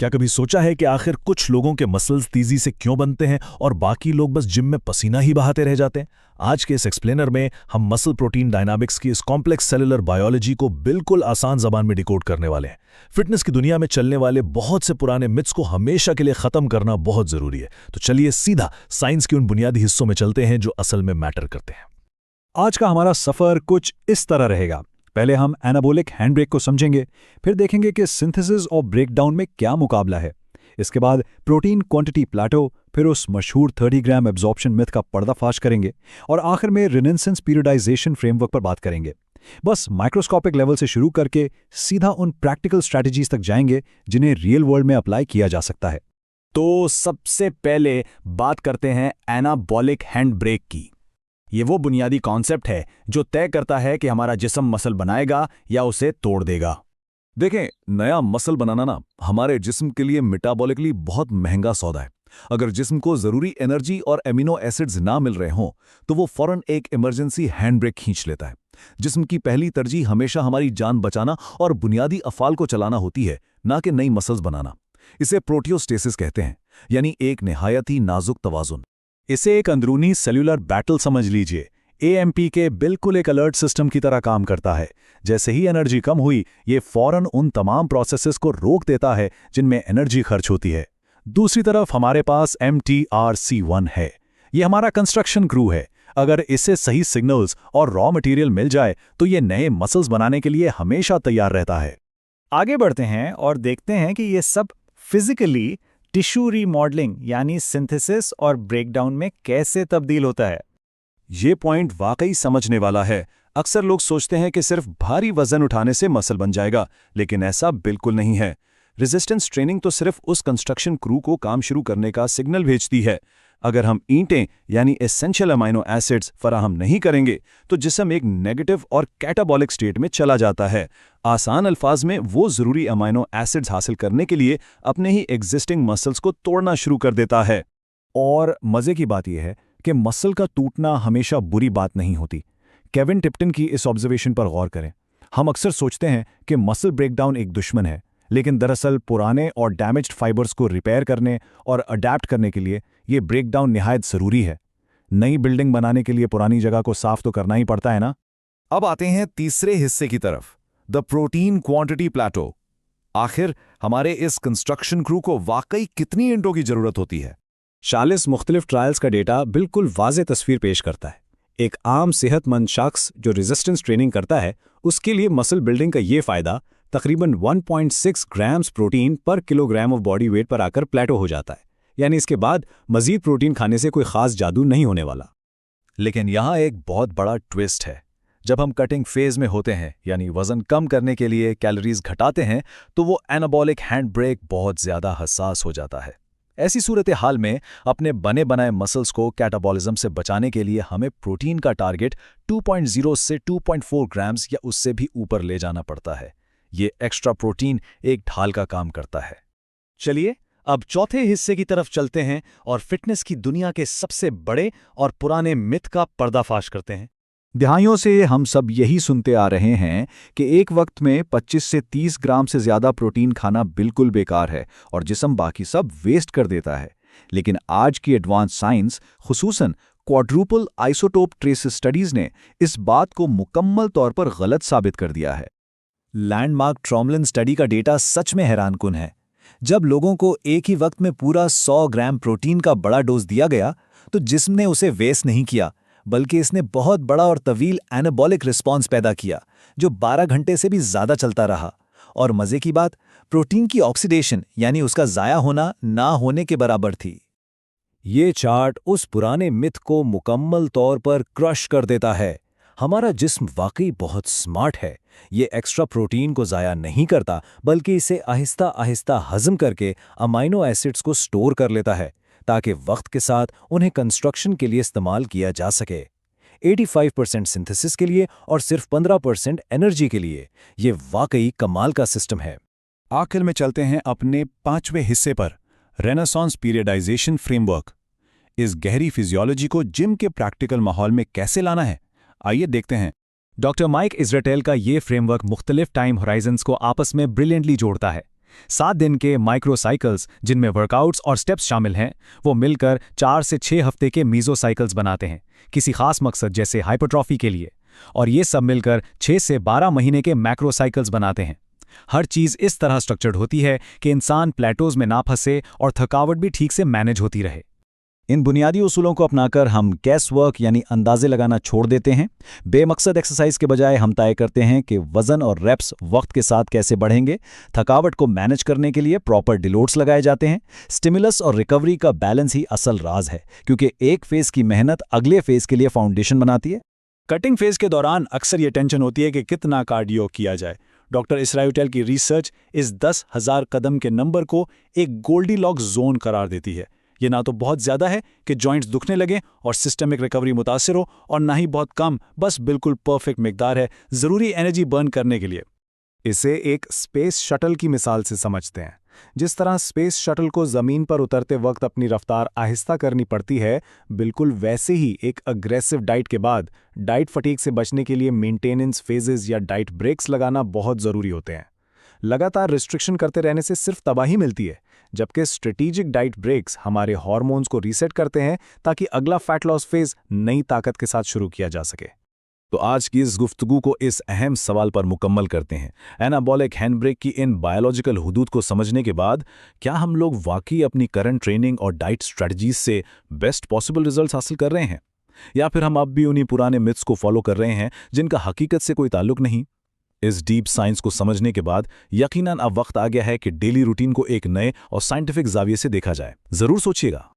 क्या कभी सोचा है कि आखिर कुछ लोगों के मसल्स तेजी से क्यों बनते हैं और बाकी लोग बस जिम में पसीना ही बहाते रह जाते हैं? आज के इस एक्सप्लेनर में हम मसल प्रोटीन डायनामिक्स की इस कॉम्प्लेक्स सेलुलर बायोलॉजी को बिल्कुल आसान जबान में डिकोड करने वाले हैं। फिटनेस की दुनिया में चलने वाले बहुत से पुराने मिथ्स को हमेशा के लिए खत्म करना बहुत जरूरी है। तो चलिए सीधा साइंस के उन बुनियादी हिस्सों में चलते हैं जो असल में मैटर करते हैं। आज का हमारा सफर कुछ इस तरह रहेगा। पहले हम एनाबोलिक हैंडब्रेक को समझेंगे, फिर देखेंगे कि सिंथेसिस और ब्रेकडाउन में क्या मुकाबला है। इसके बाद प्रोटीन क्वांटिटी प्लेटो, फिर उस मशहूर 30 ग्राम एब्जॉर्प्शन मिथ का पर्दाफाश करेंगे और आखिर में रेनेसेंस पीरियडाइजेशन फ्रेमवर्क पर बात करेंगे। बस माइक्रोस्कोपिक लेवल से शुरू करके सीधा उन प्रैक्टिकल स्ट्रैटेजीज तक जाएंगे जिन्हें रियल वर्ल्ड में अप्लाई किया जा सकता है। तो सबसे पहले बात करते हैं एनाबॉलिक हैंड ब्रेक की। ये वो बुनियादी कॉन्सेप्ट है जो तय करता है कि हमारा जिस्म मसल बनाएगा या उसे तोड़ देगा। देखें, नया मसल बनाना ना हमारे जिस्म के लिए मेटाबॉलिकली बहुत महंगा सौदा है। अगर जिस्म को जरूरी एनर्जी और एमिनो एसिड्स ना मिल रहे हों तो वो फौरन एक इमरजेंसी हैंड ब्रेक खींच लेता है। जिस्म की पहली तरजीह हमेशा हमारी जान बचाना और बुनियादी अफ़ाल को चलाना होती है, ना कि नई मसल्स बनाना। इसे प्रोटियोस्टेसिस कहते हैं, यानी एक निहायत ही नाजुक तवाजुन। इसे एक अंदरूनी सेल्यूलर बैटल समझ लीजिए। एएमपी के बिल्कुल एक अलर्ट सिस्टम की तरह काम करता है। जैसे ही एनर्जी कम हुई, ये फौरन उन तमाम प्रोसेसेस को रोक देता है जिनमें एनर्जी खर्च होती है। दूसरी तरफ हमारे पास MTRC1 है। ये हमारा कंस्ट्रक्शन क्रू है। अगर इससे सही सिग्नल्स और रॉ मटेरियल मिल जाए तो ये नए मसल्स बनाने के लिए हमेशा तैयार रहता है। आगे बढ़ते हैं और देखते हैं कि ये सब फिजिकली टिश्यू रीमॉडलिंग यानी सिंथेसिस और ब्रेकडाउन में कैसे तब्दील होता है। ये पॉइंट वाकई समझने वाला है। अक्सर लोग सोचते हैं कि सिर्फ भारी वजन उठाने से मसल बन जाएगा, लेकिन ऐसा बिल्कुल नहीं है। रेजिस्टेंस ट्रेनिंग तो सिर्फ उस कंस्ट्रक्शन क्रू को काम शुरू करने का सिग्नल भेजती है। अगर हम ईंटें यानी एसेंशियल अमाइनो एसिड्स फराहम नहीं करेंगे तो जिस्म एक नेगेटिव और कैटाबॉलिक स्टेट में चला जाता है। आसान अल्फाज में वो ज़रूरी अमाइनो एसिड्स हासिल करने के लिए अपने ही एग्जिस्टिंग मसल्स को तोड़ना शुरू कर देता है। और मज़े की बात यह है कि मसल का टूटना हमेशा बुरी बात नहीं होती। केविन टिप्टन की इस ऑब्जर्वेशन पर गौर करें। हम अक्सर सोचते हैं कि मसल ब्रेकडाउन एक दुश्मन है, लेकिन दरअसल पुराने और डैमेज्ड फाइबर्स को रिपेयर करने और अडैप्ट करने के लिए ये ब्रेकडाउन निहायत ज़रूरी है। नई बिल्डिंग बनाने के लिए पुरानी जगह को साफ तो करना ही पड़ता है ना। अब आते हैं तीसरे हिस्से की तरफ, द प्रोटीन क्वांटिटी प्लेटो। आखिर हमारे इस कंस्ट्रक्शन क्रू को वाकई कितनी ईंटों की जरूरत होती है? 40 मुख्तलिफ ट्रायल्स का डेटा बिल्कुल वाज़ेह तस्वीर पेश करता है। एक आम सेहतमंद शख्स जो रेजिस्टेंस ट्रेनिंग करता है, उसके लिए मसल बिल्डिंग का ये फ़ायदा तकरीबन 1.6 ग्राम्स प्रोटीन पर किलोग्राम ऑफ बॉडी वेट पर आकर प्लेटो हो जाता है। यानी इसके बाद मजीद प्रोटीन खाने से कोई खास जादू नहीं होने वाला। लेकिन यहाँ एक बहुत बड़ा ट्विस्ट है। जब हम कटिंग फेज में होते हैं, यानी वजन कम करने के लिए कैलोरीज घटाते हैं, तो वो एनाबॉलिक हैंड ब्रेक बहुत ज़्यादा हसास हो जाता है। ऐसी सूरत हाल में अपने बने बनाए मसल्स को कैटाबॉलिज्म से बचाने के लिए हमें प्रोटीन का टारगेट 2.0 से 2.4 ग्राम्स या उससे भी ऊपर ले जाना पड़ता है। ये एक्स्ट्रा प्रोटीन एक ढाल का काम करता है। चलिए अब चौथे हिस्से की तरफ चलते हैं और फिटनेस की दुनिया के सबसे बड़े और पुराने मिथ का पर्दाफाश करते हैं। दहाइयों से हम सब यही सुनते आ रहे हैं कि एक वक्त में 25 से 30 ग्राम से ज़्यादा प्रोटीन खाना बिल्कुल बेकार है और जिस्म बाकी सब वेस्ट कर देता है। लेकिन आज की एडवांस साइंस, खुसूसन क्वाड्रूपल आइसोटोप ट्रेस स्टडीज़ ने इस बात को मुकम्मल तौर पर गलत साबित कर दिया है। लैंडमार्क ट्रॉमलिन स्टडी का डेटा सच में हैरानकुन है। जब लोगों को एक ही वक्त में पूरा 100 ग्राम प्रोटीन का बड़ा डोज दिया गया तो जिस्म ने उसे वेस्ट नहीं किया, बल्कि इसने बहुत बड़ा और तवील एनाबॉलिक रिस्पॉन्स पैदा किया जो 12 घंटे से भी ज़्यादा चलता रहा। और मज़े की बात, प्रोटीन की ऑक्सीडेशन यानी उसका ज़ाया होना ना होने के बराबर थी। ये चार्ट उस पुराने मिथ को मुकम्मल तौर पर क्रश कर देता है। हमारा जिस्म वाकई बहुत स्मार्ट है। ये एक्स्ट्रा प्रोटीन को ज़ाया नहीं करता, बल्कि इसे आहिस्ता आहिस्ता हज़म करके अमाइनो एसिड्स को स्टोर कर लेता है ताकि वक्त के साथ उन्हें कंस्ट्रक्शन के लिए इस्तेमाल किया जा सके। 85% सिंथेसिस के लिए और सिर्फ 15% एनर्जी के लिए। ये वाकई कमाल का सिस्टम है। आखिर में चलते हैं अपने पांचवें हिस्से पर, रेनेसांस पीरियडाइजेशन फ्रेमवर्क। इस गहरी फिजियोलॉजी को जिम के प्रैक्टिकल माहौल में कैसे लाना है, आइए देखते हैं। डॉक्टर माइक इज़राटेल का ये फ्रेमवर्क मुख्तलिफ टाइम होराइजन्स को आपस में ब्रिलियंटली जोड़ता है। 7 दिन के माइक्रोसाइकिल्स जिनमें वर्कआउट्स और स्टेप्स शामिल हैं, वो मिलकर 4 से 6 हफ्ते के मीजोसाइकिल्स बनाते हैं, किसी खास मकसद जैसे हाइपरट्रॉफी के लिए। और ये सब मिलकर 6 से 12 महीने के मैक्रोसाइकिल्स बनाते हैं। हर चीज़ इस तरह स्ट्रक्चर्ड होती है कि इंसान प्लेटोज में ना फंसे और थकावट भी ठीक से मैनेज होती रहे। इन बुनियादी उसूलों को अपनाकर हम गैस वर्क यानी अंदाजे लगाना छोड़ देते हैं। बेमकसद एक्सरसाइज के बजाय हम तय करते हैं कि वजन और रेप्स वक्त के साथ कैसे बढ़ेंगे। थकावट को मैनेज करने के लिए प्रॉपर डिलोड्स लगाए जाते हैं। स्टिमुलस और रिकवरी का बैलेंस ही असल राज है, क्योंकि एक फेज की मेहनत अगले फेज के लिए फाउंडेशन बनाती है। कटिंग फेज के दौरान अक्सर ये टेंशन होती है कि कितना कार्डियो किया जाए। डॉक्टर इसराइल की रिसर्च इस 10,000 कदम के नंबर को एक गोल्डीलॉक्स जोन करार देती है। ये ना तो बहुत ज्यादा है कि जॉइंट्स दुखने लगें और सिस्टमिक रिकवरी मुतासिर हो, और ना ही बहुत कम, बस बिल्कुल परफेक्ट मिकदार है ज़रूरी एनर्जी बर्न करने के लिए। इसे एक स्पेस शटल की मिसाल से समझते हैं। जिस तरह स्पेस शटल को ज़मीन पर उतरते वक्त अपनी रफ्तार आहिस्ता करनी पड़ती है, बिल्कुल वैसे ही एक अग्रेसिव डाइट के बाद डाइट फटीग से बचने के लिए मेंटेनेंस फेजेस या डाइट ब्रेक्स लगाना बहुत ज़रूरी होते हैं। लगातार रिस्ट्रिक्शन करते रहने से सिर्फ तबाही मिलती है, जबकि स्ट्रेटेजिक डाइट ब्रेक्स हमारे हार्मोन्स को रीसेट करते हैं ताकि अगला फैट लॉस फेज नई ताकत के साथ शुरू किया जा सके। तो आज की इस गुफ्तगू को इस अहम सवाल पर मुकम्मल करते हैं। एनाबॉलिक हैंडब्रेक की इन बायोलॉजिकल हुदूद को समझने के बाद क्या हम लोग वाकई अपनी करंट ट्रेनिंग और डाइट स्ट्रेटजीज से बेस्ट पॉसिबल रिजल्ट्स हासिल कर रहे हैं, या फिर हम अब भी उन्हीं पुराने मिथ्स को फॉलो कर रहे हैं जिनका हकीकत से कोई ताल्लुक नहीं? इस डीप साइंस को समझने के बाद यकीनन अब वक्त आ गया है कि डेली रूटीन को एक नए और साइंटिफिक जाविये से देखा जाए। जरूर सोचिएगा।